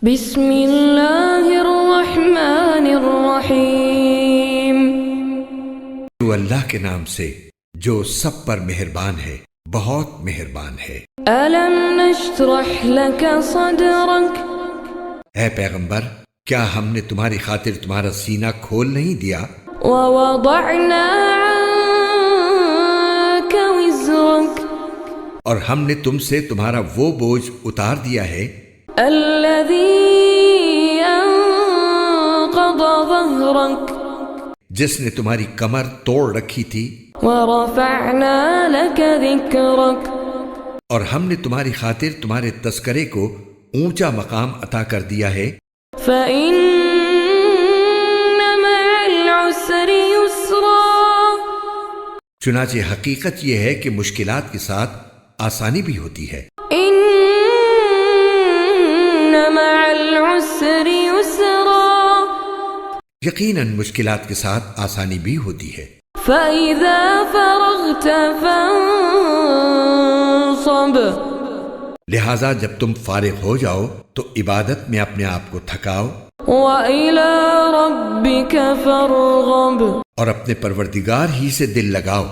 بسم اللہ الرحمن الرحیم۔ تو اللہ کے نام سے جو سب پر مہربان ہے، بہت مہربان ہے۔ ألم نشرح لك صدرك اے پیغمبر، کیا ہم نے تمہاری خاطر تمہارا سینہ کھول نہیں دیا؟ ووضعنا عنك وزرك اور ہم نے تم سے تمہارا وہ بوجھ اتار دیا ہے الذي أنقض ظهرك جس نے تمہاری کمر توڑ رکھی تھی، ورفعنا لك ذكرك اور ہم نے تمہاری خاطر تمہارے تذکرے کو اونچا مقام عطا کر دیا ہے۔ فإن مع العسر يسرا چنانچہ حقیقت یہ ہے کہ مشکلات کے ساتھ آسانی بھی ہوتی ہے۔ إن مع العسر يسرا یقیناً مشکلات کے ساتھ آسانی بھی ہوتی ہے۔ فإذا فرغت فانصب لہٰذا جب تم فارغ ہو جاؤ تو عبادت میں اپنے آپ کو تھکاؤ وإلى ربك فارغب اور اپنے پروردگار ہی سے دل لگاؤ۔